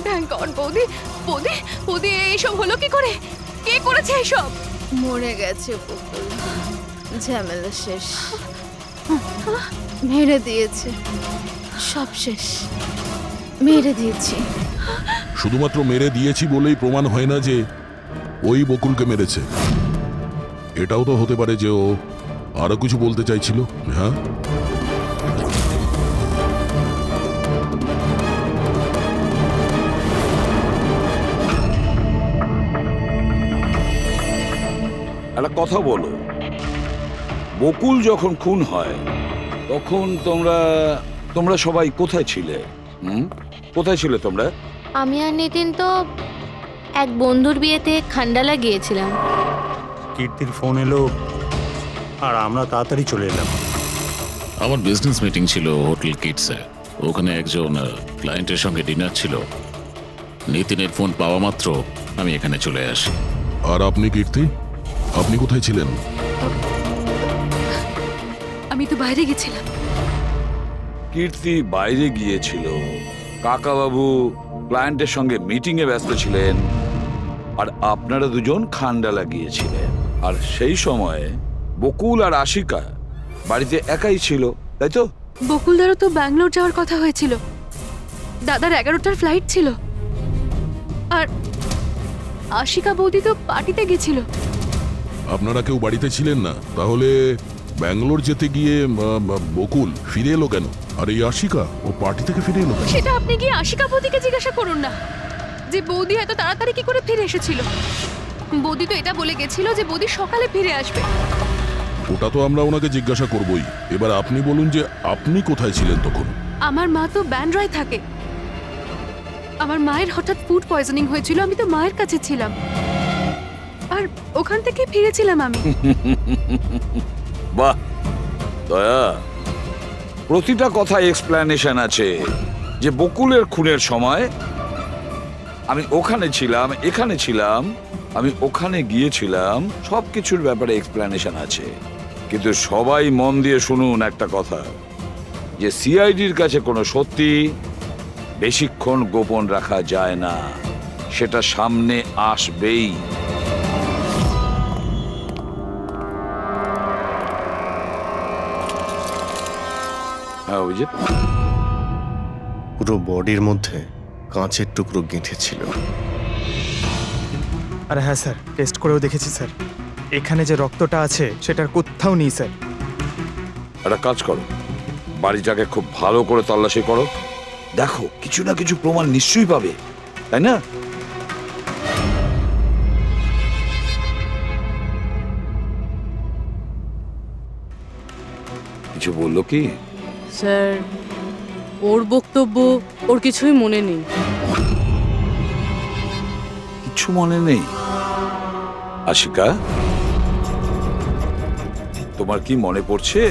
Thank god. বৌদি বৌদি বৌদি, এইসব হলো কি করে? কে করেছে এইসব? মরে গেছে বকুল, ঝামেলা শেষ, মেরে দিয়েছে, সব শেষ, মেরে দিয়েছি। শুধুমাত্র মেরে দিয়েছি বলেই প্রমাণ হয় না যে ওই বকুলকে মেরেছে। এটাও তো হতে পারে যে ও আরো কিছু বলতে চাইছিল। হ্যাঁ, একটা কথা বলো, বকুল যখন খুন হয় তখন তোমরা সবাই কোথায় ছিলে? কোথায় ছিলে তোমরা? আমি আর নিতিন তো এক বন্ধুর বিয়েতে খান্ডালা গিয়েছিলাম। কীর্তির ফোন এলো আর আমরা তাড়াতাড়ি চলে এলাম। আমার বিজনেস মিটিং ছিল হোটেল কিটসে। ওখানে একজন ক্লায়েন্টের সঙ্গে ডিনার ছিল। নিতিনের ফোন পাওয়া মাত্র আমি এখানে চলে আসি। আর আপনি কীর্তি, আপনি কোথায় ছিলেন? আমি তো বাইরে গেছিলাম। কীর্তি বাইরে গিয়েছিল, কাকাবাবু ক্লায়েন্টের সঙ্গে মিটিং এ ব্যস্ত ছিলেন, আর আপনারা দুজন খান্ডালা গিয়েছিলেন। আর সেই সময় বকুল আর আশিকা বাড়িতে একাই ছিল, তাই তো? বকুলদারও তো ব্যাঙ্গালোর যাওয়ার কথা হয়েছিল। দাদার 11টার ফ্লাইট ছিল। আর আশিকা বৌদি তো পার্টিতে গেছিল। আপনারা কেউ বাড়িতে ছিলেন না? তাহলে ব্যাঙ্গালোর যেতে গিয়ে বকুল ফিরে এলো কেন? আর এই আশিকা, ও পার্টি থেকে ফিরে এলো কেন? সেটা আপনি কি আশিকা বৌদিকে জিজ্ঞাসা করুন না, যে বৌদি এত তাড়াতাড়ি কি করে ফিরে এসেছিল। বৌদি তো এটা বলে গেছিল যে বৌদি সকালে ফিরে আসবে। ওটা তো আমরা ওনাকে জিজ্ঞাসা করবই। এবার আপনি বলুন যে আপনি কোথায় ছিলেন তখন? আমার মা তো ব্যান্ড্রায় থাকে। আমার মায়ের হঠাৎ ফুড পয়জনিং হয়েছিল, আমি তো মায়ের কাছে ছিলাম, আর ওখান থেকে ফিরেছিলাম আমি। বাহ দয়া, প্রতিটা কথা এক্সপ্লেনেশন আছে। যে বকুলের খুনের সময় আমি ওখানে ছিলাম, এখানে ছিলাম, আমি ওখানে গিয়েছিলাম, সবকিছুর ব্যাপারে এক্সপ্লেনেশন আছে। কিন্তু সবাই মন দিয়ে শুনুন একটা কথা, যে সিআইডির কাছে কোনো সত্যি বেশিক্ষণ গোপন রাখা যায় না, সেটা সামনে আসবেই। হ্যাঁ, অভিজিৎ, পুরো বডির মধ্যে কাঁচের টুকরো গেঁথে ছিল। আরে হ্যাঁ স্যার, টেস্ট করেও দেখেছি স্যার। এখানে যে রক্তটা আছে সেটার কোথাও নেই স্যার। একটা কাজ করো, বাড়িটাকে খুব ভালো করে তল্লাশি করো, দেখো কিছু না কিছু প্রমাণ নিশ্চয়ই পাবে, তাই না? কিছু বললো কি? স্যার, ওর বক্তব্য ওর কিছুই মনে নেই। কিছু মনে নেই? আশিকা, তোমার কি মনে পড়ছে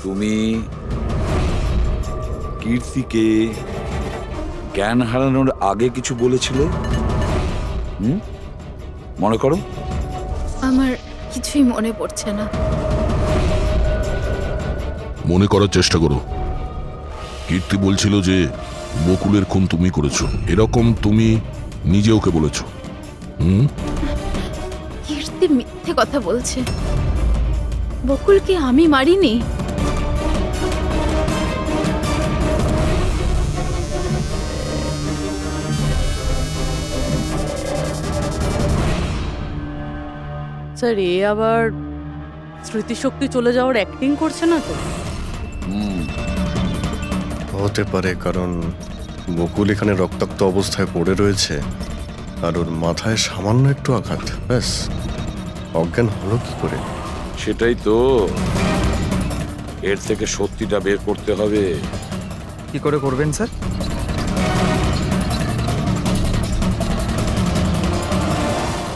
তুমি কীর্তিকে জ্ঞান হারানোর আগে কিছু বলেছিলে? মনে করো। আমার কিছুই মনে পড়ছে না। মনে করার চেষ্টা করো। কীর্তি বলছিল যে বকুলের খুন তুমি করেছো, এরকম তুমি নিজে ওকে বলেছো। কীর্তি মিথ্যে কথা বলছে। বকুলকে আমি মারিনি। স্যার, এ আবার স্মৃতিশক্তি চলে যাওয়ার অ্যাক্টিং করছে না তো? হতে পারে, কারণ বকুল এখানে রক্তাক্ত অবস্থায় পড়ে রয়েছে আর ওর মাথায় সামান্য একটু আঘাত, ব্যাস অজ্ঞান হলো কি করে? সেটাই তো, এর থেকে সত্যিটা বের করতে হবে। কি করে করবেন স্যার?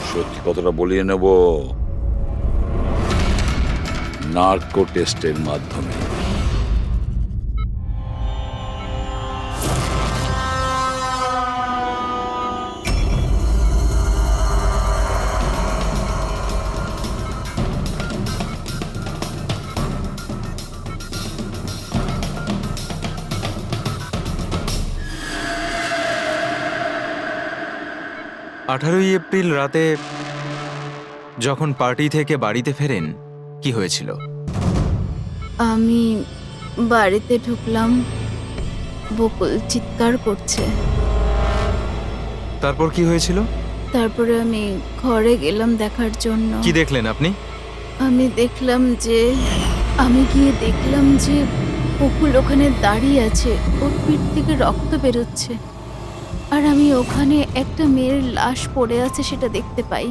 সত্যি কথাটা বলিয়ে নেব নার্কো টেস্টের মাধ্যমে। 18ই এপ্রিল রাতে যখন পার্টি থেকে বাড়িতে ফেরেন কি হয়েছিল? আমি বাড়িতে ঢুকলাম, বকুল চিৎকার করছে। তারপর কি হয়েছিল? তারপরে আমি ঘরে গেলাম দেখার জন্য। কি দেখলেন আপনি? আমি গিয়ে দেখলাম যে বকুল ওখানে দাঁড়িয়ে আছে, ওর পিঠ থেকে রক্ত বেরোচ্ছে, আর আমি ওখানে একটা মেয়ের লাশ পড়ে আছে সেটা দেখতে পাই।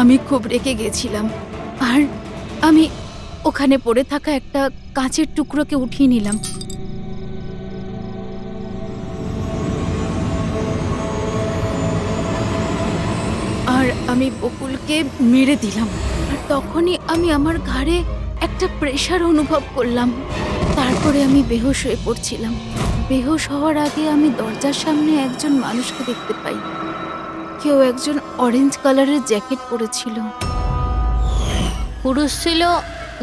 আমি খুব রেগে গেছিলাম, আর আমি ওখানে পড়ে থাকা একটা কাঁচের টুকরোকে উঠিয়ে নিলাম। আর আমি বকুলকে মেরে দিলাম। আর তখনই আমি আমার ঘাড়ে একটা প্রেশার অনুভব করলাম। তারপরে আমি বেহুশ হয়ে পড়ছিলাম। বেহুশ হওয়ার আগে আমি দরজার সামনে একজন মানুষকে দেখতে পাই। কেউ একজন অরেঞ্জ কালারের জ্যাকেট পরেছিল। পুরুষ ছিল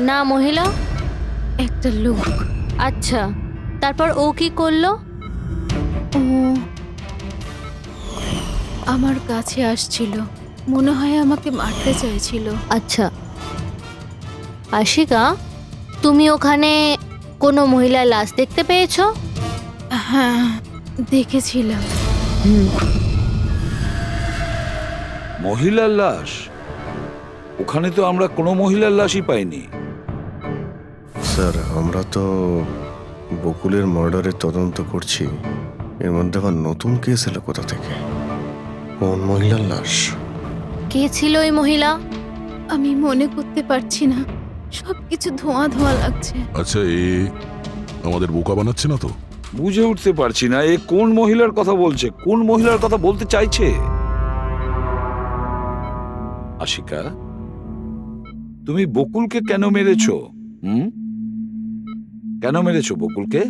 না মহিলা? একটা লোক। আচ্ছা, তারপর ও কি করলো? ও আমার কাছে আসছিল, মনে হয় আমাকে মারতে চাইছিল। আচ্ছা আশিকা, তুমি ওখানে কোনো মহিলার লাশ দেখতে পেয়েছো? হ্যাঁ, দেখেছিলাম। মহিলার লাশ? ওখানে তো আমরা কোনো মহিলার লাশই পাইনি। স্যার, আমরা তো বকুলের মার্ডারের তদন্ত করছি। এর মধ্যে আবার নতুন কেস এলো কোথা থেকে? কোন মহিলার লাশ? কে ছিল ওই মহিলা? আমি মনে করতে পারছি না, সবকিছু ধোঁয়া ধোঁয়া লাগছে। আচ্ছা, এ আমাদের বোকা বানাচ্ছে না তো? বুঝে উঠতে পারছি না এ কোন মহিলার কথা বলছে, কোন মহিলার কথা বলতে চাইছে। আশিকা, তুমি বকুলকে কেন মেরেছো? কেন মেরেছো বকুলকে?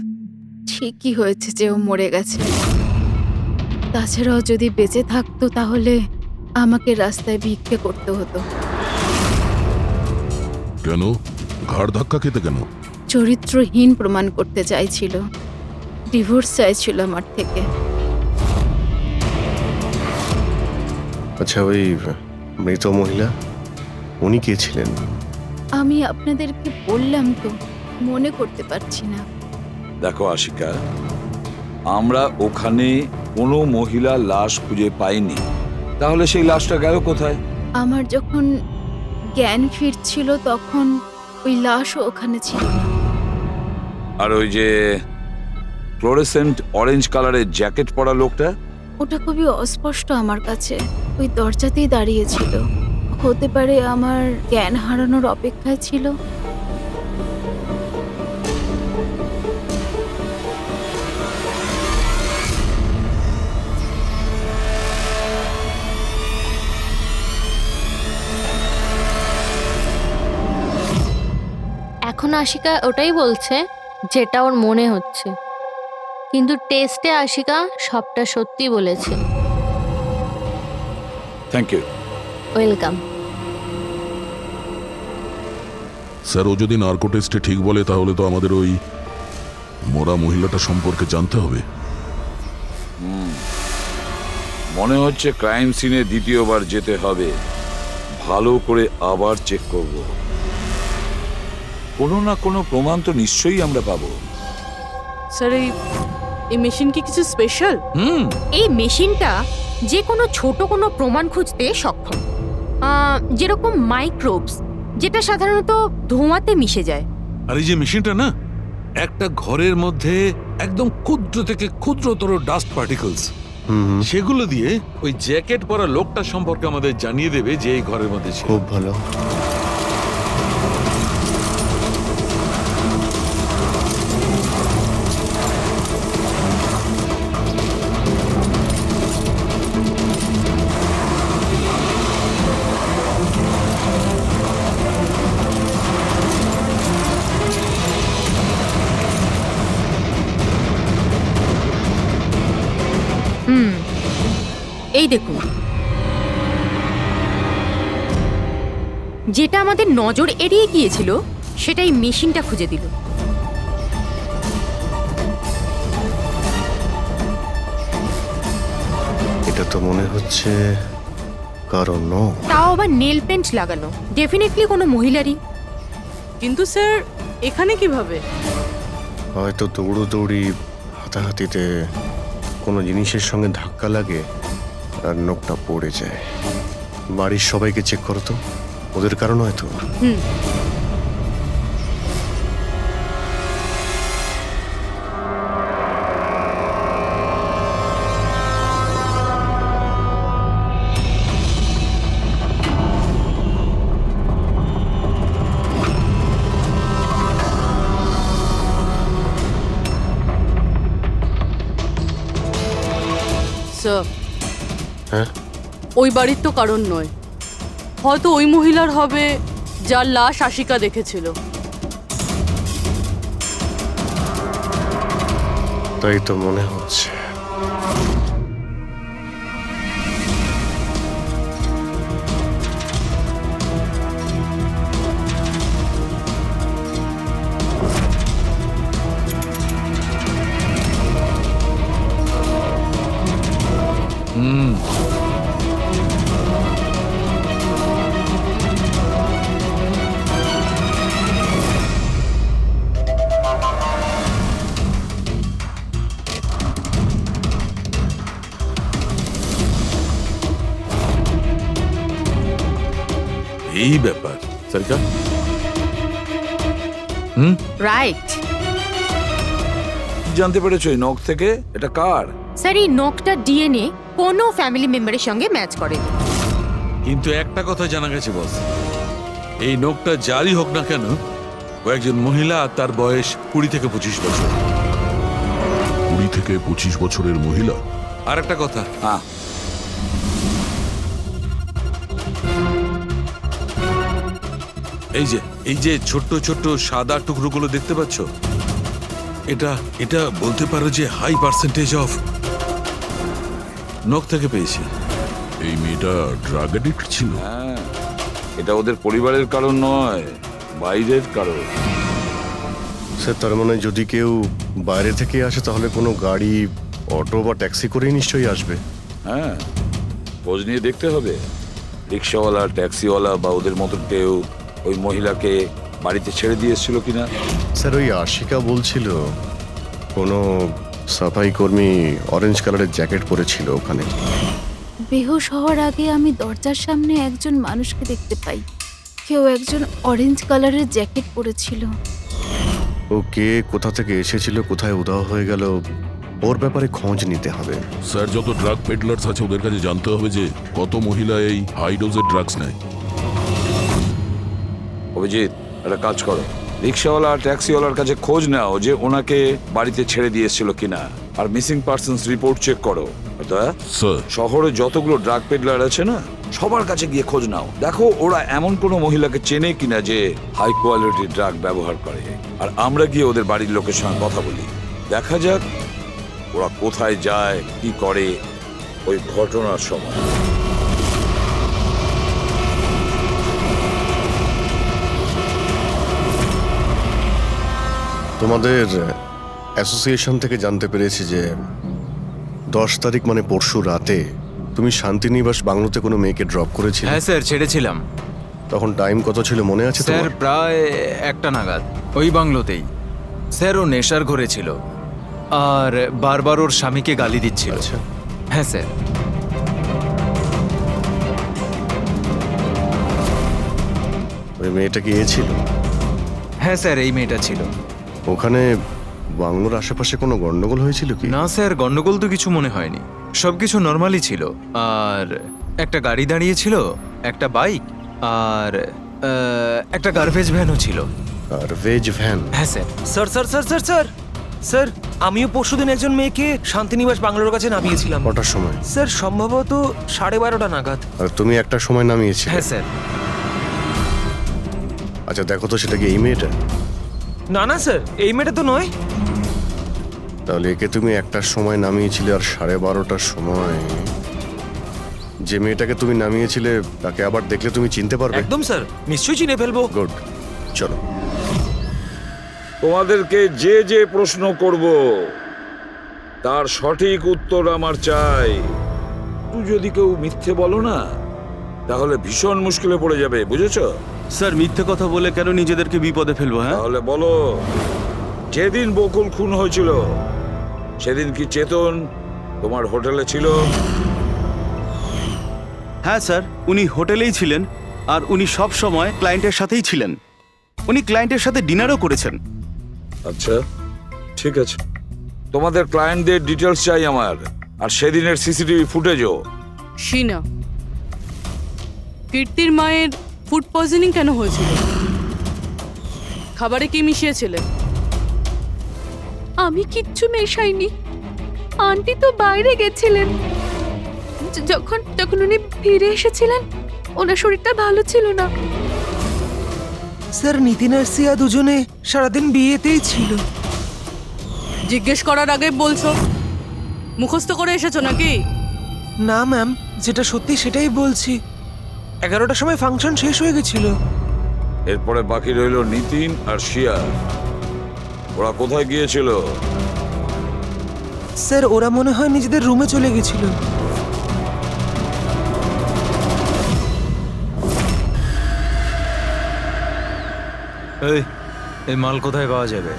ঠিকই হয়েছে যে ও মরে গেছে। তাছাড়াও যদি বেঁচে থাকতো তাহলে আমাকে রাস্তায় ভিক্ষে করতে হতো। কেন? ঘাড় ধাক্কা খেতে কেন? চরিত্রহীন প্রমাণ করতে চাইছিল, ডিভোর্স চাইছিল আমার থেকে। আচ্ছা, ওই মৃত মহিলা, উনি কে ছিলেন? আমি আপনাদেরকে বললাম তো, মনে করতে পারছি না। দেখো আশিকা, আমরা ওখানে কোনো মহিলার লাশ খুঁজে পাইনি। তাহলে সেই লাশটা গেল কোথায়? আমার যখন জ্ঞান ফিরছিল তখন ওই লাশও ওখানে ছিল না। আর ওই যে ফ্লোরেসেন্ট অরেঞ্জ কালারের জ্যাকেট পরা লোকটা? ওটা খুবই অস্পষ্ট আমার কাছে, ওই দরজাতেই দাঁড়িয়েছিল। হতে পারে আমার জ্ঞান হারানোর অপেক্ষায় ছিল। এখন আশিকা ওটাই বলছে যেটা ওর মনে হচ্ছে, কিন্তু টেস্টে আশিকা সবটা সত্যি বলেছে। Thank you. ওয়েলকাম। স্যার, ও যদি নার্কো টেস্টে ঠিক বলে তাহলে তো আমাদের ওই মরা মহিলাটা সম্পর্কে জানতে হবে। মনে হচ্ছে ক্রাইম সিনে দ্বিতীয়বার যেতে হবে, ভালো করে আবার চেক করব। কোনো না কোনো প্রমাণ তো নিশ্চয়ই আমরা পাবো। স্যার, এই মেশিন কি কিছু স্পেশাল? এই মেশিনটা যে কোনো ছোট কোনো প্রমাণ খুঁজতে সক্ষম, যেরকম মাইক্রোবস, যেটা সাধারণত ধোঁয়াতে মিশে যায়। আর এই যে মেশিনটা না, একটা ঘরের মধ্যে একদম ক্ষুদ্র থেকে ক্ষুদ্রতর ডাস্ট পার্টিকলস, সেগুলো দিয়ে ওই জ্যাকেট পরা লোকটা সম্পর্কে আমাদের জানিয়ে দেবে যে এই ঘরের মধ্যে ছিল। খুব ভালো। এই দেখুন, যেটা আমাদের নজর এড়িয়ে গিয়েছিল সেটাই মেশিনটা খুঁজে দিল। এটা তো মনে হচ্ছে কারণ নখ। তাও আবার নেল পেন্ট লাগানো, ডেফিনেটলি কোনো মহিলারই। কিন্তু স্যার এখানে কিভাবে? হয়তো দৌড়োদৌড়ি হাতাহাতিতে কোনো জিনিসের সঙ্গে ধাক্কা লাগে আর নখটা পড়ে যায়। বাড়ির সবাইকে চেক করো তো, ওদের কারণ হয়তো। স্যার হ্যাঁ, ওই বাড়ির তো কারণ নয়, হয়তো ওই মহিলার হবে যার লাশ আশিকা দেখেছিল। তাই তো মনে হচ্ছে। এই ব্যাপার সরকার। রাইট। জানতে পেরেছো এই নখ থেকে এটা কার? স্যার এই নখটা ডিএনএ কোনো ফ্যামিলি মেম্বারের সঙ্গে ম্যাচ করেনি। কিন্তু একটা কথা জানা গেছে বস, এই নখটা যারই হোক না কেন, ও একজন মহিলা আর তার বয়স 20 থেকে 25 বছর। 20 থেকে 25 বছরের মহিলা? আর একটা কথা, হ্যাঁ, এই যে ছোট্ট ছোট্ট সাদা টুকরোগুলো দেখতে পাচ্ছ, এটা বলতে পারো যে হাই পার্সেন্টেজ অফ নখ থেকে পেয়েছে। এই মেয়েটা ড্রাগ এডিক্ট ছিল? হ্যাঁ, এটা ওদের পরিবারের কারণ নয়, বাইরের কারণ। স্যার তার মানে যদি কেউ বাইরে থেকে আসে তাহলে কোনো গাড়ি, অটো বা ট্যাক্সি করেই নিশ্চয়ই আসবে। হ্যাঁ, খোঁজ নিয়ে দেখতে হবে রিক্সাওয়ালা, ট্যাক্সিওয়ালা বা ওদের মতো কেউ ওই মহিলাকে বাড়িতে ছেড়ে দিয়ে এসেছিল কিনা। স্যার ওই আশিকা বলছিল কোনো সাফাই কর্মী অরেঞ্জ কালারের জ্যাকেট পরেছিল ওখানে। বেহুশ হওয়ার আগে আমি দরজার সামনে একজন মানুষকে দেখতে পাই, কেউ একজন অরেঞ্জ কালারের জ্যাকেট পরেছিল। ও কে, কোথা থেকে এসেছিল, কোথায় উধাও হয়ে গেল, ওর ব্যাপারে খোঁজ নিতে হবে। স্যার যত ড্রাগ পেডলার্স আছে ওদের কাছে জানতে হবে যে কত মহিলা এই হাই ডোজের ড্রাগস নেয়। অভিজিৎ, একটা কাজ করো, রিক্সাওয়ালা আর ট্যাক্সিওয়ালার কাছে খোঁজ নাও যে ওনাকে বাড়িতে ছেড়ে দিয়ে এসেছিল কিনা, আর মিসিং পার্সনস রিপোর্ট চেক করো। স্যার শহরে যতগুলো ড্রাগ পেডলার আছে না, সবার কাছে গিয়ে খোঁজ নাও, দেখো ওরা এমন কোনো মহিলাকে চেনে কিনা যে হাই কোয়ালিটি ড্রাগ ব্যবহার করে। আর আমরা গিয়ে ওদের বাড়ির লোকের সঙ্গে কথা বলি, দেখা যাক ওরা কোথায় যায়, কি করে ওই ঘটনার সময়। তোমাদের অ্যাসোসিয়েশন থেকে জানতে পেরেছি যে 10 তারিখ মানে পরশু রাতে তুমি শান্তিনিবাস বাংলোতে কোনো মেয়েকে ড্রপ করেছিলে। হ্যাঁ স্যার, ছেড়েছিলাম। তখন টাইম কত ছিল মনে আছে স্যার তোমার? প্রায় 1টা নাগাদ, ওই বাংলোতেই। স্যার ও নেশার ঘরে ছিল আর বারবার ওর স্বামীকে গালি দিচ্ছিল। আচ্ছা, হ্যাঁ স্যার। ওই মেয়েটা কি এ ছিল? হ্যাঁ স্যার, এই মেয়েটা ছিল। ওখানে বাংলোর আশেপাশে কোনো গন্ডগোল হয়েছিল কি? না স্যার, গন্ডগোল তো কিছু মনে হয়নি, সবকিছু নর্মালি ছিল। আর একটা গাড়ি দাঁড়িয়ে ছিল, একটা বাইক আর একটা গার্বেজ ভ্যানও ছিল। Garbage van? হ্যাঁ sir. Sir sir sir sir sir sir আমিও পরশুদিন একজন মেয়েকে শান্তিনিবাস বাংলোর কাছে নামিয়েছিলাম। কটার সময়? স্যার সম্ভবত 12:30 নাগাদ। আর তুমি একটা সময় নামিয়েছিলে? হ্যাঁ স্যার। আচ্ছা দেখো তো সেটা কি এই মেয়েটা? না না স্যার, এই মেয়েটা তো নয়। তাহলে একে তুমি একটার সময় নামিয়েছিলে আর 12:30টার সময় যে মেয়েটাকে তুমি নামিয়েছিলে তাকে আবার দেখলে তুমি চিনতে পারবে? একদম স্যার, নিশ্চয়ই চিনে ফেলবো। গুড, চলো। তোমাদেরকে যে যে প্রশ্ন করব তার সঠিক উত্তর আমার চাই। যদি কেউ মিথ্যে বলো না তাহলে ভীষণ মুশকিলে পড়ে যাবে, বুঝেছো? স্যার মিথ্যে কথা বলে কেন নিজেদেরকে বিপদে ফেলবো? হ্যাঁ, তাহলে বলো, যেদিন বকুল খুন হয়েছিল সেদিন কি চেতন তোমার হোটেলে ছিল? হ্যাঁ স্যার, উনি হোটেলেই ছিলেন আর উনি সব সময় ক্লায়েন্টের সাথেই ছিলেন। উনি ক্লায়েন্টের সাথে ডিনারও করেছেন। আচ্ছা, ঠিক আছে, তোমাদের ক্লায়েন্টদের ডিটেলস চাই আমার, আর সেদিনের সিসিটিভি ফুটেজও। শিনা, কীর্তির মায়ের ফুড পয়জনিং কেন হয়েছিল? খাবারে কি মিশিয়েছিলে? আমি কিচ্ছু মেশাইনি। আন্টি তো বাইরে গেছিলেন। যখন তখন উনি ফিরে এসেছিলেন, ওনার শরীরটা ভালো ছিল না। স্যার নিতিন আর সিয়া দুজনে সারাদিন বিয়েতেই ছিল। জিজ্ঞেস করার আগে বলছো, মুখস্থ করে এসেছো নাকি? না ম্যাম, যেটা সত্যি সেটাই বলছি। 11টার সময় ফাংশন শেষ হয়ে গেছিল। এরপরে বাকি রইল নিতিন আর শিয়া। ওরা কোথায় গিয়েছিল? স্যার ওরা মনে হয় নিজেদের রুমে চলে গেছিল। এই মাল কোথায় পাওয়া যাবে?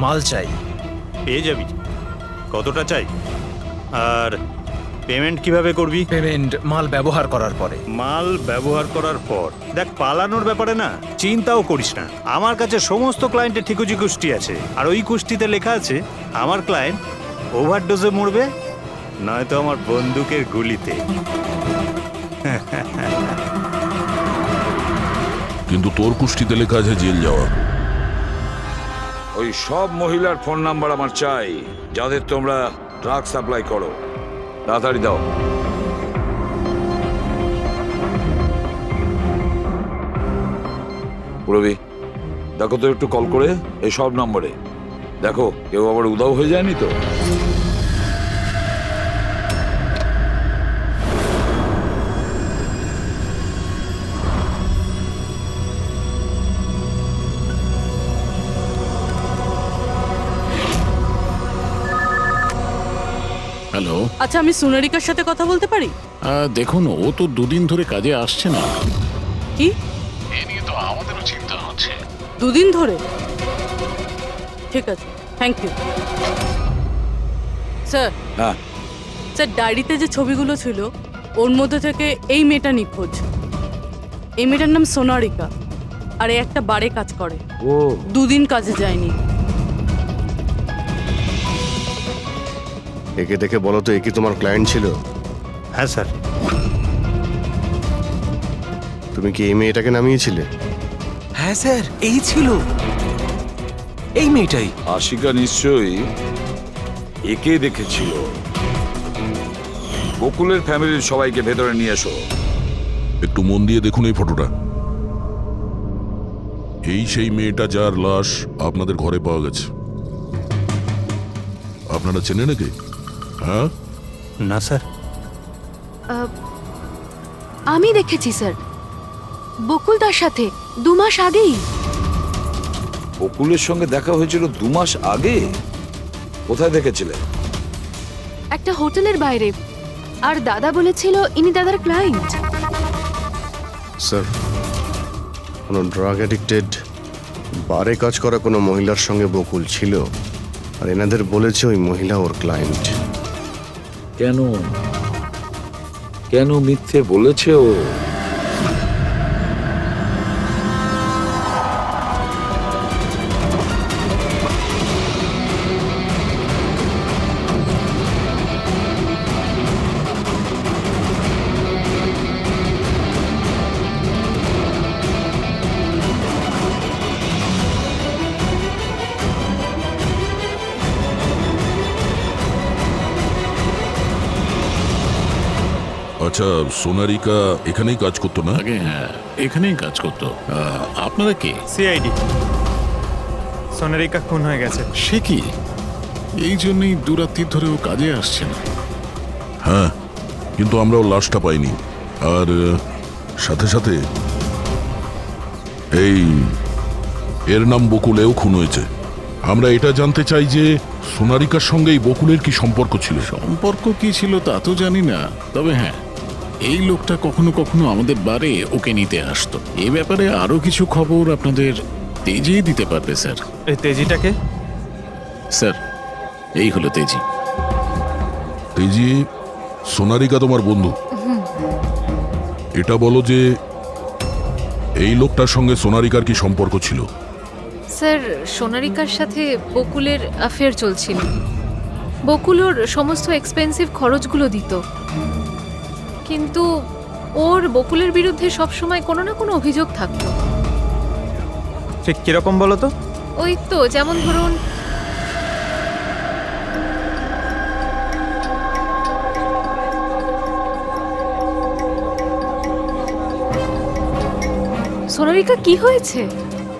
মাল চাই। পেয়ে যাবি। কতটা চাই আর পেমেন্ট কিভাবে করবি? পেমেন্ট মাল ব্যবহার করার পরে। মাল ব্যবহার করার পর দেখ, পালানোর ব্যাপারে না চিন্তাও করিস না। আমার কাছে সমস্ত ক্লায়েন্টের ঠিকুজি কুষ্টি আছে, আর ওই কুষ্টিতে লেখা আছে আমার ক্লায়েন্ট ওভারডোজে মরবে, নয়তো আমার বন্দুকের গুলিতে। কিন্তু তোর কুষ্টিতে লেখা আছে জেল যাওয়া। ওই সব মহিলার ফোন নাম্বার আমার চাই, যাদের তোমরা ড্রাগ সাপ্লাই করো। তাড়াতাড়ি দাও। পুরবি, দেখো তো একটু কল করে এই সব নম্বরে। দেখো কেউ আবার উধাও হয়ে যায়নি তো। হ্যালো, আচ্ছা, আমি সোনারিকার সাথে কথা বলতে পারি? দেখুন, ও তো দুদিন ধরে কাজে আসছে না। কি? এ নিয়ে তো আমাদেরও চিন্তা হচ্ছে। 2 দিন ধরে? ঠিক আছে, থ্যাংক ইউ স্যার। হ্যাঁ স্যার, ডায়েরিতে যে ছবিগুলো ছিল ওর মধ্যে থেকে এই মেয়েটা নিখোঁজ। এই মেয়েটার নাম সোনারিকা, আর এ একটা বারে কাজ করে। ও 2 দিন কাজে যায়নি। একে দেখে বলো তো, এ কি তোমার ক্লায়েন্ট ছিল? হ্যাঁ স্যার। তুমি কি এই মেয়েটাকে নামিয়েছিলে? হ্যাঁ স্যার, এই ছিল, এই মেয়েটাই। আশিকা নিশ্চয়ই একে দেখেছিল। বকুলের ফ্যামিলির সবাইকে ভেতরে নিয়ে এসো। একটু মন দিয়ে দেখুন এই ফটোটা। এই সেই মেয়েটা যার লাশ আপনাদের ঘরে পাওয়া গেছে। আপনারা চেনেন নাকি? হ্যাঁ না স্যার। আমি দেখেছি স্যার, বকুলদার সাথে 2 মাস আগেই। বকুলের সঙ্গে দেখা হয়েছিল 2 মাস আগে? কোথায় দেখেছিলে? একটা হোটেলের বাইরে। আর দাদা বলেছিল ইনি দাদার ক্লায়েন্ট। স্যার, কোনো ড্রাগ অ্যাডিক্টেড বারে কাজ করা কোনো মহিলার সঙ্গে বকুল ছিল, আর এনাদের বলেছে ওই মহিলা ওর ক্লায়েন্ট। কেন কেন মিথ্যে বলেছে ও? আচ্ছা, সোনারিকা এখানেই কাজ করতো না? আগে হ্যাঁ, এখানেই কাজ করতো। আপনারা কে? সিআইডি। সোনারিকা খুন হয়ে গেছে। সে কি? এই জন্যই দুরাত্রির ধরেও কাজে আসছে না। হ্যাঁ, কিন্তু আমরাও লাশটা পাইনি। আর সাথে সাথে এর নাম বকুলেও খুন হয়েছে। আমরা এটা জানতে চাই যে সোনারিকার সঙ্গে এই বকুলের কি সম্পর্ক ছিল? সম্পর্ক কি ছিল তা তো জানি না, তবে হ্যাঁ, এই লোকটা কখনো কখনো আমাদের বারে ওকে নিতে আসতো। এই ব্যাপারে আরো কিছু খবর আপনাদের তেজি দিতে পারবে স্যার। এই তেজিটাকে? স্যার, এই হলো তেজি। তেজি, সোনারিকা তোমার বন্ধু। এটা বলো যে এই লোকটার সঙ্গে সোনারিকার কি সম্পর্ক ছিল? স্যার, সোনারিকার সাথে বকুলের অ্যাফেয়ার চলছিল। বকুল ওর সমস্ত এক্সপেন্সিভ খরচগুলো দিত, কিন্তু ওর বকুলের বিরুদ্ধে সবসময় কোনো না কোনো অভিযোগ থাকতো। ঠিক কিরকম বলো তো? ওই তো, যেমন ধরুন সোনারিকা, কি হয়েছে?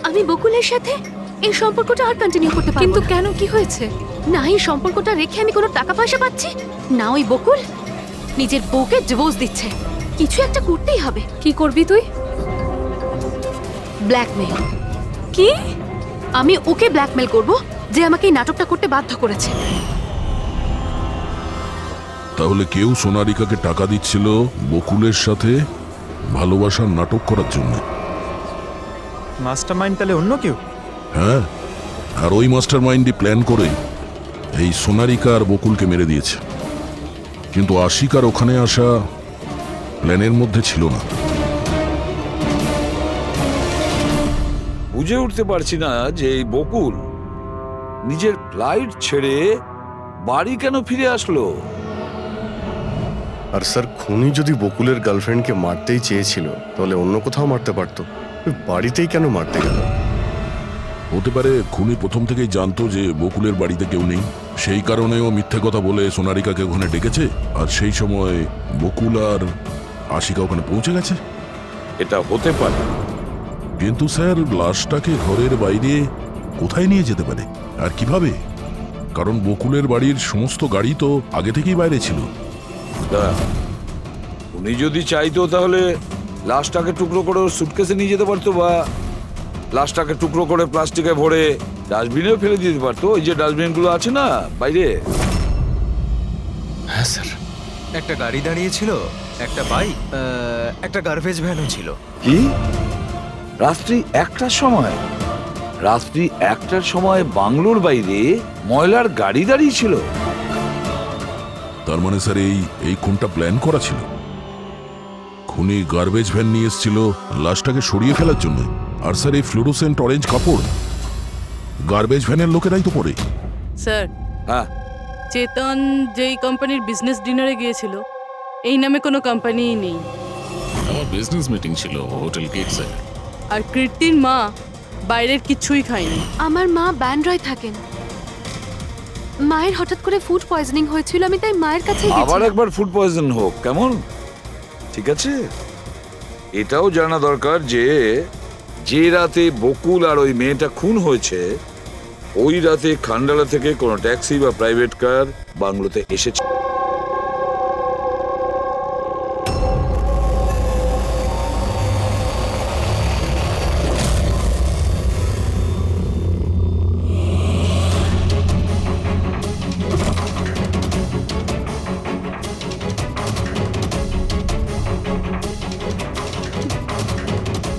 আমি বকুলের সাথে এই সম্পর্কটা আর কন্টিনিউ করতে পারবো। কিন্তু কেন, কি হয়েছে? না এই সম্পর্কটা রেখে আমি কোনো টাকা পয়সা পাচ্ছি না, ওই বকুল নিজের বউকে ডিভোর্স দিচ্ছে। কিছু একটা করতেই হবে। কি করবি তুই? ব্ল্যাকমেল। কি? আমি ওকে ব্ল্যাকমেল করব যে আমাকে এই নাটকটা করতে বাধ্য করেছে। তাহলে কেউ সোনারিকাকে টাকা দিচ্ছিল বকুলের সাথে ভালোবাসার নাটক করার জন্য। মাস্টারমাইন্ড তাহলে অন্য কেউ? হ্যাঁ, আর ওই মাস্টার মাইন্ডই প্ল্যান করে এই সোনারিকা আর বকুলকে মেরে দিয়েছে। কিন্তু আশিকার ওখানে আসা প্ল্যানের মধ্যে ছিল না। বুঝে উঠতে পারছি না যে এই বকুল নিজের ফ্লাইট ছেড়ে বাড়ি কেন ফিরে আসলো। আর স্যার, খুনি যদি বকুলের গার্লফ্রেন্ডকে মারতেই চেয়েছিল তাহলে অন্য কোথাও মারতে পারতো, বাড়িতেই কেন মারতে গেল? হতে পারে খুনি প্রথম থেকেই জানতো যে বকুলের বাড়িতে কেউ নেই, সেই কারণেও মিথ্যে কথা বলে সোনারিকাকে ওখানে ডেকেছে। আর সেই সময় বকুল আর আশিকা ওখানে পৌঁছে গেছে। এটা হতে পারে, কিন্তু স্যার, লাশটাকে ঘরের বাইরে কোথায় নিয়ে যেতে পারে আর কিভাবে? কারণ বকুলের বাড়ির সমস্ত গাড়ি তো আগে থেকেই বাইরে ছিল। উনি যদি চাইতো তাহলে লাশটাকে টুকরো করে সুটকেসে নিয়ে যেতে পারতো, বা লাশটাকে টুকরো করে প্লাস্টিকে ভরে ডাস্টবিনেও ফেলে দিতে পারতো। ওই যে ডাস্টবিনগুলো আছে না বাইরে। হ্যাঁ স্যার। একটা গাড়ি দাঁড়িয়েছিল, একটা বাইক, একটা গার্বেজ ভ্যানও ছিল। কি? রাত্রি 1টার সময়? রাত্রি 1টার সময় বাংলোর বাইরে ময়লার গাড়ি দাঁড়িয়ে ছিল? তার মানে স্যার এই খুনটা প্ল্যান করা ছিল। খুনি গার্বেজ ভ্যান নিয়ে এসেছিল লাশটাকে সরিয়ে ফেলার জন্য। আর স্যার, এই ফ্লুরোসেন্ট অরেঞ্জ কাপড় গার্বেজ ভ্যানের লোকেরাই তো পরে। স্যার, হ্যাঁ, চেতন যেই কোম্পানির বিজনেস ডিনারে গিয়েছিল এই নামে কোনো কোম্পানিই নেই। আমার বিজনেস মিটিং ছিল হোটেল কিটসে। আর কীর্তির মা বাইরের কিছুই খায়নি। আমার মা ব্যান্ড্রয় থাকেন। মায়ের হঠাৎ করে ফুড পয়জনিং হয়েছিল, আমি তাই মায়ের কাছে আবার একবার ফুড পয়জন হোক কেমন? ঠিক আছে, এটাও জানা দরকার যে যে রাতে বকুল আর ওই মেয়েটা খুন হয়েছে ওই রাতে খান্ডালা থেকে কোনো ট্যাক্সি বা প্রাইভেট কার বাংলোতে এসেছে।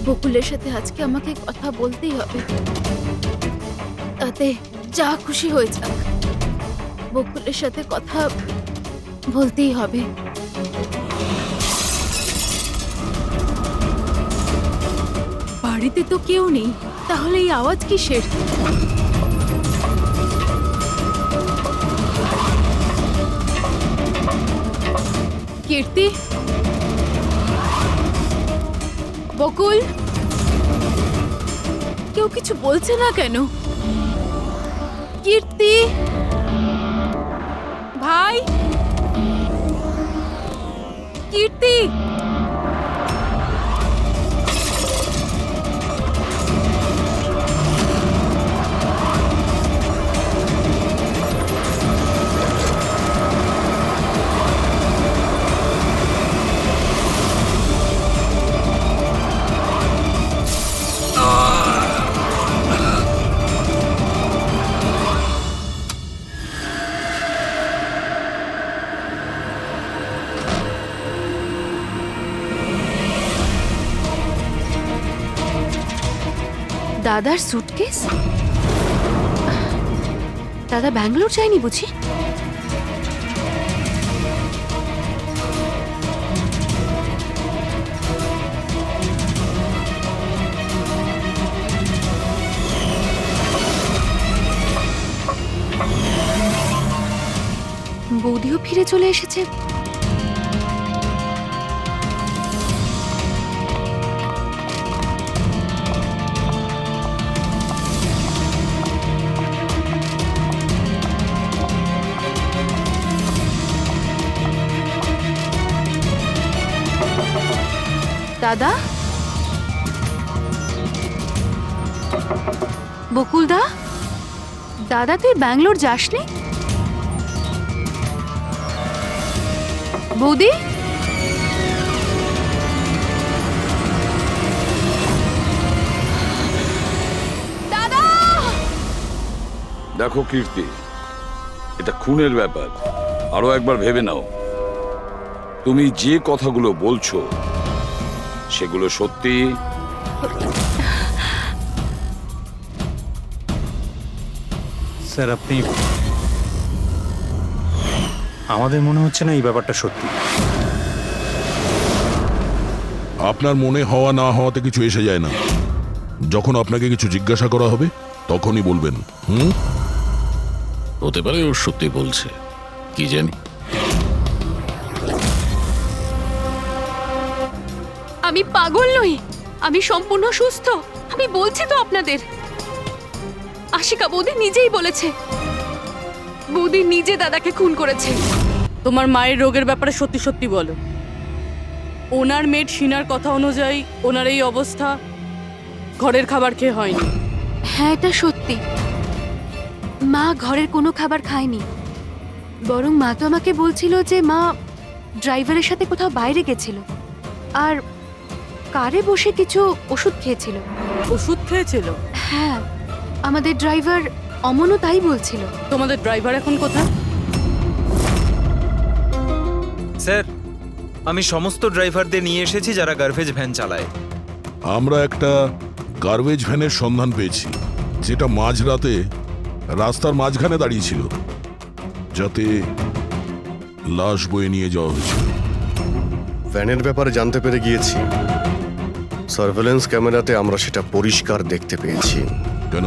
বকুলের সাথে আজকে আমাকে কথা বলতেই হবে, তাতে যা খুশি হয়ে যাক। বকুলের সাথে কথা বলতেই হবে। বাড়িতে তো কেউ নেই, তাহলে এই আওয়াজ কিসের? কীর্তি, বকুল, কেউ কিছু বলছে না কেন? কীর্তি ভাই, কীর্তি! দাদার সুটকেস? দাদা ব্যাঙ্গালোর যায়নি বুঝি? বৌদিও ফিরে চলে এসেছে। দাদা, বকুলদা, দাদা তুই ব্যাঙ্গালোর যাসনি? বৌদি, দাদা! দেখো কীর্তি, এটা খুনের ব্যাপার। আরো একবার ভেবে নাও, তুমি যে কথাগুলো বলছো সেগুলো সত্যি? স্যার আপনি, আমাদের মনে হচ্ছে না এই ব্যাপারটা সত্যি। আপনার মনে হওয়া না হওয়াতে কিছু এসে যায় না। যখন আপনাকে কিছু জিজ্ঞাসা করা হবে তখনই বলবেন। হতে পারে ও সত্যি বলছে, কি জানি। আমি পাগল নই, আমি সম্পূর্ণ সুস্থ। আমি বলছি তো আপনাদের, আশিকা বৌদি নিজেই বলেছে, বৌদি নিজে দাদাকে খুন করেছে। তোমার মায়ের রোগের ব্যাপারে সত্যি সত্যি বলো। ওনার মেয়ের শিনার কথা অনুযায়ী ওনার এই অবস্থা ঘরের খাবার খেয়ে হয়নি। হ্যাঁ, এটা সত্যি। মা ঘরের কোনো খাবার খায়নি, বরং মা তো আমাকে বলছিল যে মা ড্রাইভারের সাথে কোথাও বাইরে গেছিল আর কারে বসে কিছু ওষুধ খেয়েছিল। ওষুধ খেয়েছিল? হ্যাঁ, আমাদের ড্রাইভার অমনও তাই বলছিল। তোমাদের ড্রাইভার এখন কোথায়? স্যার, আমি সমস্ত ড্রাইভারদের নিয়ে এসেছি যারা গার্বেজ ভ্যান চালায়। আমরা একটা গার্বেজ ভ্যানের সন্ধান পেয়েছি, যেটা মাঝরাতে রাস্তার মাঝখানে দাঁড়িয়েছিল, যাতে লাশ বয়ে নিয়ে যাওয়া হয়েছিল। ভ্যানের ব্যাপারে জানতে পেরে গিয়েছি। সার্ভেলেন্স ক্যামেরাতে আমরা সেটা পরিষ্কার দেখতে পেয়েছি। কেন?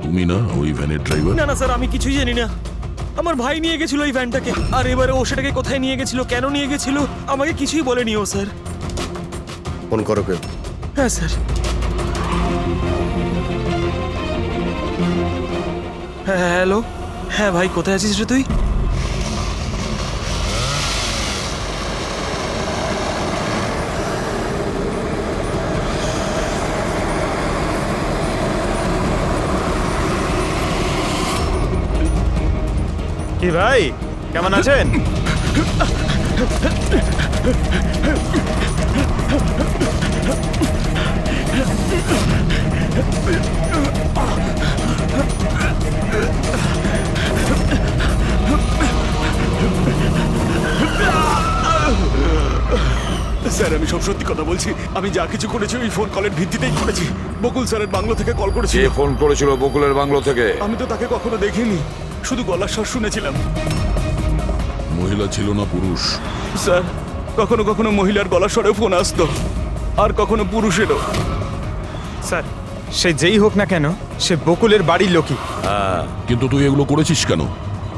তুমি না ওই ভ্যানের ড্রাইভার? না না স্যার, আমি কিছুই জানি না। আমার ভাই নিয়ে গেছিল এই ভ্যানটাকে, আর এবারে ও সেটাকে কোথায় নিয়ে গেছিল, কেন নিয়ে গেছিল, আমাকে কিছুই বলেনি ও স্যার। ফোন করো কে? হ্যাঁ স্যার। হ্যাঁ হ্যালো, হ্যাঁ ভাই কোথায় আছিস রে তুই? কি ভাই, কেমন আছেন? স্যার আমি সব সত্যি কথা বলছি। আমি যা কিছু করেছি ওই ফোন কলের ভিত্তিতেই করেছি। বকুল স্যারের বাংলো থেকে কল করেছিল। কে ফোন করেছিল বকুলের বাংলো থেকে? আমি তো তাকে কখনো দেখিনি, শুধু গলার স্বর শুনেছিলাম। মহিলা ছিল না পুরুষ? স্যার কখনো কখনো মহিলার গলার স্বরেও ফোন আসতো, আর কখনো পুরুষেরও। স্যার, সে যেই হোক না কেন, সে বকুলের বাড়ির লোকই। কিন্তু তুই এগুলো করেছিস কেন?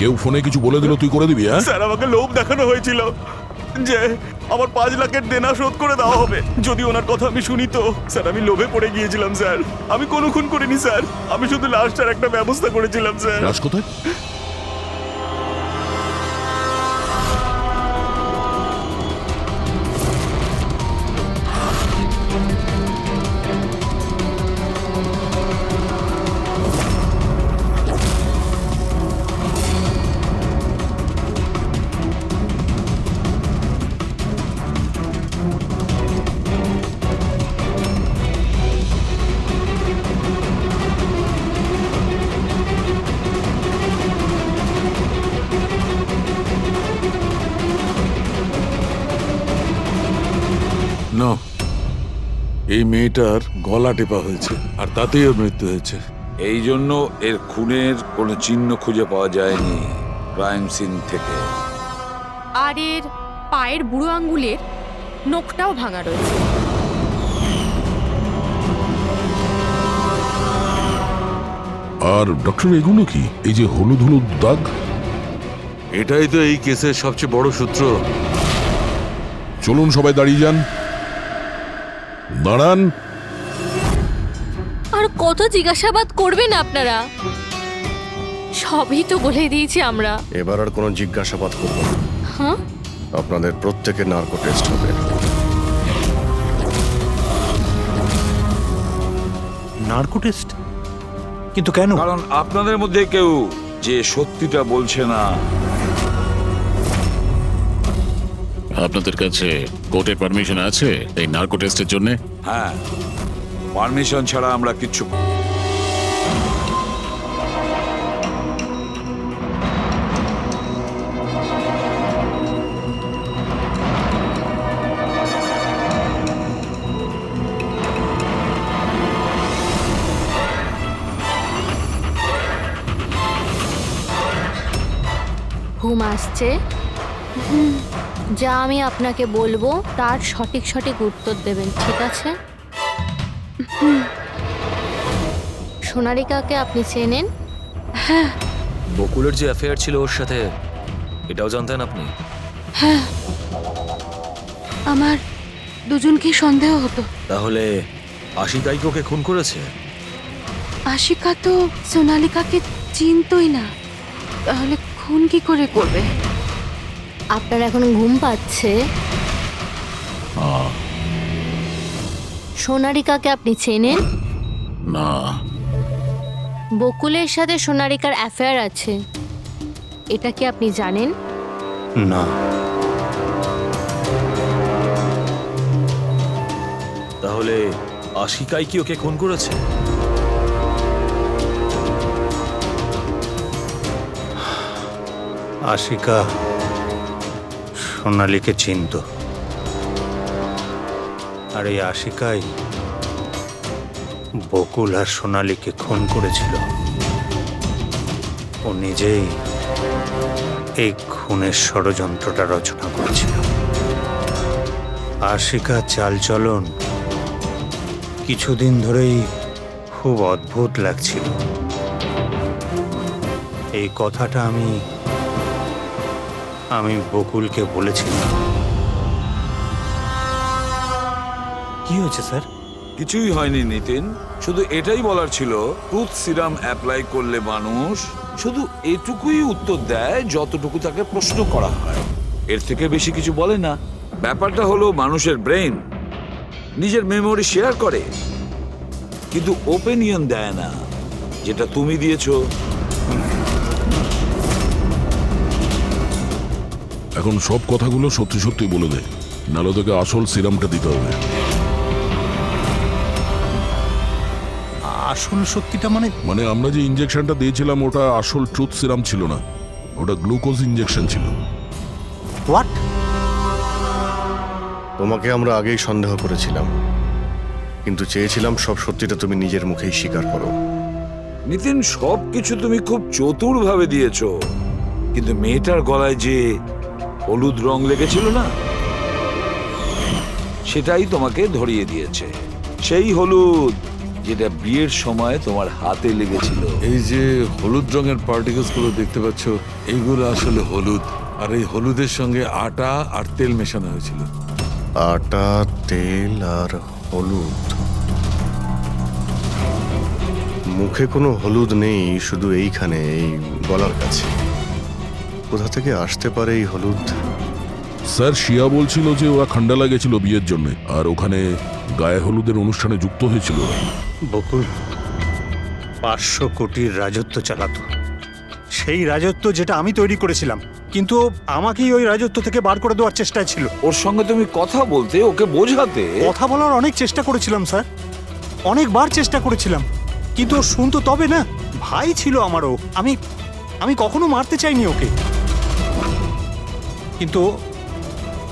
কেউ ফোনে কিছু বলে দিল তুই করে দিবি? হ্যাঁ স্যার আমাকে লোভ দেখানো হয়েছিল যে আমার 5 লাখের দেনা শোধ করে দেওয়া হবে যদি ওনার কথা আমি শুনি। তো স্যার আমি লোভে পড়ে গিয়েছিলাম স্যার। আমি কোনো খুন করিনি স্যার, আমি শুধু লাশটার একটা ব্যবস্থা করেছিলাম স্যার। লাশ কোথায়? এই মেয়েটার গলা টেপা হয়েছে আর তাতেই ওর মৃত্যু হয়েছে। এই জন্য এর খুনের কোনো চিহ্ন খুঁজে পাওয়া যায়নি ক্রাইম সিন থেকে। আর এর পায়ের বুড়ো আঙ্গুলের নখটাও ভাঙা রয়েছে। আর ডক্টর এগুলো কি? এই যে হলুদ হলুদ দাগ। এটাই তো এই কেসের সবচেয়ে বড় সূত্র। চলুন সবাই দাঁড়িয়ে যান। দাঁড়ান। আর কত জিজ্ঞাসাবাদ করবেন আপনারা? সবই তো বলে দিয়েছি আমরা। এবার আর কোনো জিজ্ঞাসাবাদ করবো না। হ্যাঁ, আপনাদের প্রত্যেকের নার্কো টেস্ট হবে। Narco test? কিন্তু কেন? কারণ আপনাদের মধ্যে কেউ যে সত্যিটা বলছে না। আপনাদের কাছে কোর্টের পারমিশন আছে এই নার্কো টেস্টের জন্য? হ্যাঁ, পারমিশন ছাড়া আমরা কিচ্ছু। ঘুম আসছে? যা আমি আপনাকে বলবো তার সঠিক সঠিক উত্তর দেবেন, ঠিক আছে? সোনারিকাকে আপনি চেনেন? হ্যাঁ। বকুলের যে অ্যাফেয়ার ছিল ওর সাথে, এটাও জানতেন আপনি? হ্যাঁ, আমার দুজনকেই সন্দেহ হতো। তাহলে আশিকাই কি ওকে খুন করেছে? আশিকা তো সোনালিকাকে চিনতই না, তাহলে খুন কি করে করবে? আপনার এখন ঘুম পাচ্ছে? সোনারিকাকে আপনি চেনেন? না। বকুলের সাথে সোনারিকার অ্যাফেয়ার আছে, এটা কি আপনি জানেন? না। তাহলে আশিকাই কি ওকে খুন করেছে? আশিকা সোনালীকে চিনত, আর এই আশিকাই বকুল আর সোনালীকে খুন করেছিল। ও নিজেই এই খুনের ষড়যন্ত্রটা রচনা করেছিল। আশিকা চালচলন কিছুদিন ধরেই খুব অদ্ভুত লাগছিল। এই কথাটা আমি বকুলকে বলেছিলাম। কি হয়েছে স্যার? কিছুই হয়নি নিতিন, শুধু এটাই বলার ছিল টুথ সিরাম অ্যাপ্লাই করলে মানুষ শুধু এটুকুই উত্তর দেয় যতটুকু তাকে প্রশ্ন করা হয়, এর থেকে বেশি কিছু বলে না। ব্যাপারটা হলো মানুষের ব্রেন নিজের মেমোরি শেয়ার করে, কিন্তু ওপিনিয়ন দেয় না, যেটা তুমি দিয়েছো। এখন সব কথাগুলো সত্যি সত্যি বলে দে, নাহলে তোকে আসল সিরামটা দিতে হবে। আসল সত্যিটা মানে আমরা যে ইনজেকশনটা দিয়েছিলাম ওটা আসল ট্রুথ সিরাম ছিল না, ওটা গ্লুকোজ ইনজেকশন ছিল। হোয়াট? তোমাকে আমরা আগেই সন্দেহ করেছিলাম, কিন্তু চেয়েছিলাম সব সত্যিটা তুমি নিজের মুখেই স্বীকার করো। নিতিন, সবকিছু তুমি খুব চতুর ভাবে দিয়েছো, কিন্তু মেয়েটার গলায় যে হলুদ রং লেগেছিল না, সেটাই তোমাকে ধরিয়ে দিয়েছে। সেই হলুদ যেটা বিয়ের সময় তোমার হাতে লেগেছিল। এই যে হলুদ রঙের পার্টিকেলস গুলো দেখতে পাচ্ছ, এইগুলো আসলে হলুদ, আর এই হলুদের সঙ্গে আটা আর তেল মেশানো হয়েছিল। আটা, তেল আর হলুদ। মুখে কোনো হলুদ নেই, শুধু এইখানে, এই গলার কাছে। কোথা থেকে আসতে পারে এই হলুদ? স্যার, শিয়া বলছিল যে ওরা খান্ডালা গেছিল বিয়ের জন্য, আর ওখানে গায়ে হলুদের অনুষ্ঠানে যুক্ত হয়েছিল। বকুল 500 কোটির রাজত্ব চালাতো, সেই রাজত্ব যেটা আমি তৈরি করেছিলাম, কিন্তু আমাকেই ওই রাজত্ব থেকে বার করে দেওয়ার চেষ্টায় ছিল। ওর সঙ্গে তুমি কথা বলতে, ওকে বোঝাতে। কথা বলার অনেক চেষ্টা করেছিলাম স্যার, অনেকবার চেষ্টা করেছিলাম, কিন্তু ও শুনতো তবে না। ভাই ছিল আমারও, আমি কখনো মারতে চাইনি ওকে, কিন্তু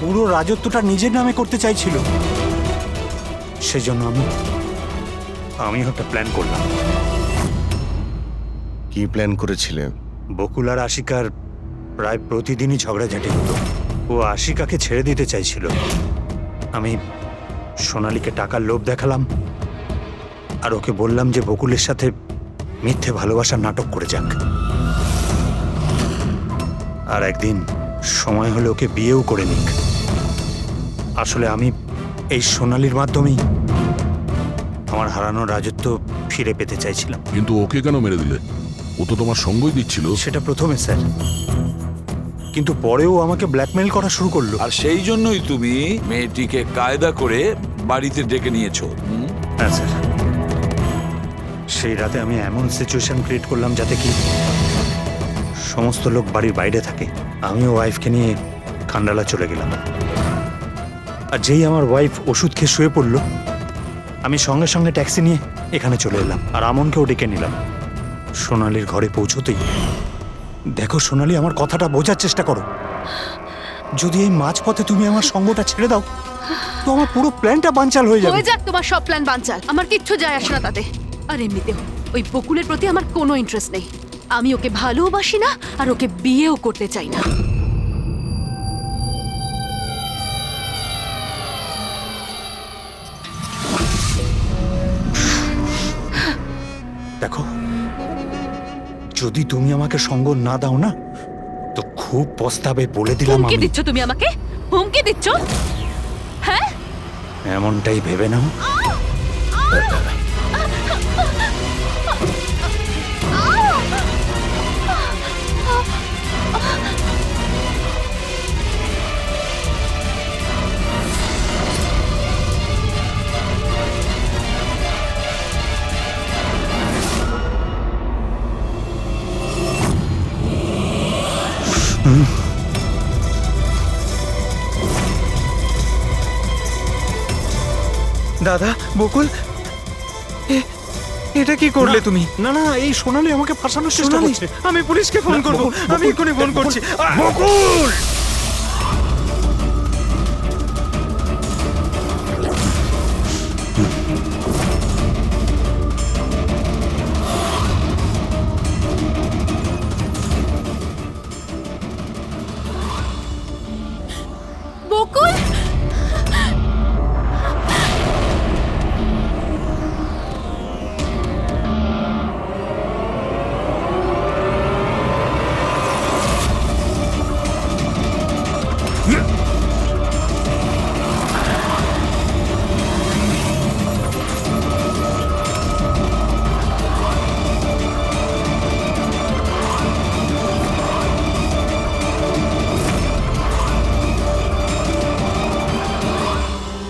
পুরো রাজত্বটা নিজের নামে করতে চাইছিল। সেই জন্য আমিও একটা প্ল্যান করলাম। কি প্ল্যান করেছিলে? বকুল আর আশিকার প্রায় প্রতিদিনই ঝগড়াঝাটি হতো। ও আশিকাকে ছেড়ে দিতে চাইছিল। আমি সোনালীকে টাকার লোভ দেখালাম আর ওকে বললাম যে বকুলের সাথে মিথ্যে ভালোবাসার নাটক করে যাক। আর একদিন সময় হলে ওকে বিয়েও করে নিক। আসলে আমি এই সোনালীর মাধ্যমেই আমার হারানো রাজত্ব ফিরে পেতে চাইছিলাম। কিন্তু ওকে কেন মেরে দিলে? ও তো তোমার সঙ্গই দিচ্ছিল। সেটা প্রথমে স্যার, কিন্তু পরেও আমাকে ব্ল্যাকমেইল করা শুরু করলো। আর সেই জন্যই তুমি মেয়েটিকে কায়দা করে বাড়িতে ডেকে নিয়েছো। হ্যাঁ স্যার, সেই রাতে আমি এমন সিচুয়েশন ক্রিয়েট করলাম যাতে কি সমস্ত লোক বাড়ির বাইরে থাকে। আমিও ওয়াইফকে নিয়ে খান্ডালা চলে গেলাম। আর যেই আমার ওয়াইফ ওষুধ খেয়ে শুয়ে পড়লো, আমি সঙ্গে সঙ্গে ট্যাক্সি নিয়ে এখানে চলে এলাম আর আমনকেও ডেকে নিলাম। সোনালীর ঘরে পৌঁছতেই দেখো সোনালী, আমার কথাটা বোঝার চেষ্টা করো। যদি এই মাঝপথে তুমি আমার সঙ্গটা ছেড়ে দাও তো আমার পুরো প্ল্যানটা বানচাল হয়ে যাবে। হয়ে যাক তোমার সব প্ল্যান বানচাল, আমার কিচ্ছু যায় আসে না তাতে। আর এমনিতেও ওই বকুলের প্রতি আমার কোনো ইন্টারেস্ট নেই। আমি ওকে ভালোবাসি না আর ওকে বিয়েও করতে চাই না। দেখো, যদি তুমি আমাকে সঙ্গ না দাও না তো খুব পস্তাবে, বলে দিলাম। হুমকি আমি দিচ্ছ তুমি আমাকে? হুমকি দিচ্ছ? হ্যাঁ, এমনটাই ভেবে নাও। দাদা, বকুল, এটা কি করলে তুমি? না না, এই সোনালী আমাকে ফাঁসানোর চেষ্টা সোনালী, করছে। আমি পুলিশকে ফোন করব। আমি এক্ষুনি ফোন করছি। বকুল! বকুল,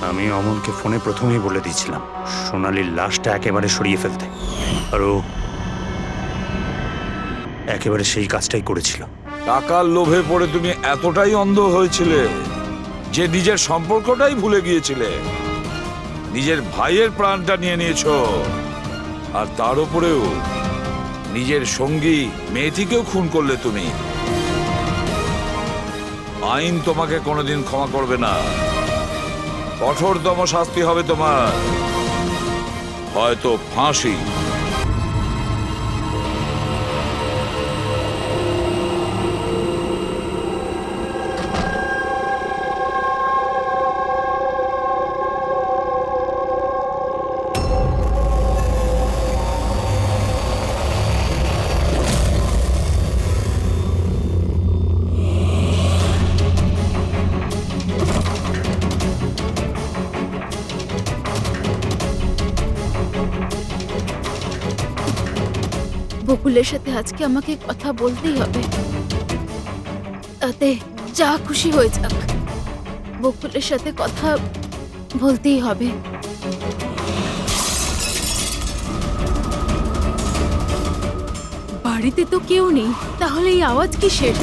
আমি অমনকে ফোনে প্রথমেই বলে দিয়েছিলাম সোনালীর লাশটা একেবারে সরিয়ে ফেলতে, আর ও একেবারে সেই কাজটাই করেছিল। টাকার লোভে পড়ে তুমি এতটাই অন্ধ হয়েছিলে যে নিজের সম্পর্কটাই ভুলে গিয়েছিলে। নিজের ভাইয়ের প্রাণটা নিয়ে নিয়েছো, আর তার উপরেও নিজের সঙ্গী মেয়েটিকেও খুন করলে তুমি। আইন তোমাকে কোনোদিন ক্ষমা করবে না। কঠোরতম শাস্তি হবে তোমার, হয়তো ফাঁসি। বকুলের সাথে আজকে আমাকে কথা বলতেই হবে। তাতে যা খুশি হয়ে যাক, বকুলের সাথে কথা বলতেই হবে। বাড়িতে তো কেউ নেই, তাহলে এই আওয়াজ কিসের?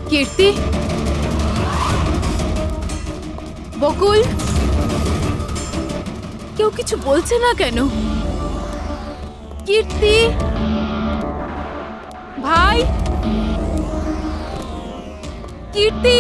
কীর্তি, বকুল, কেউ কিছু বলছে না কেন? কীর্তি, ভাই, কীর্তি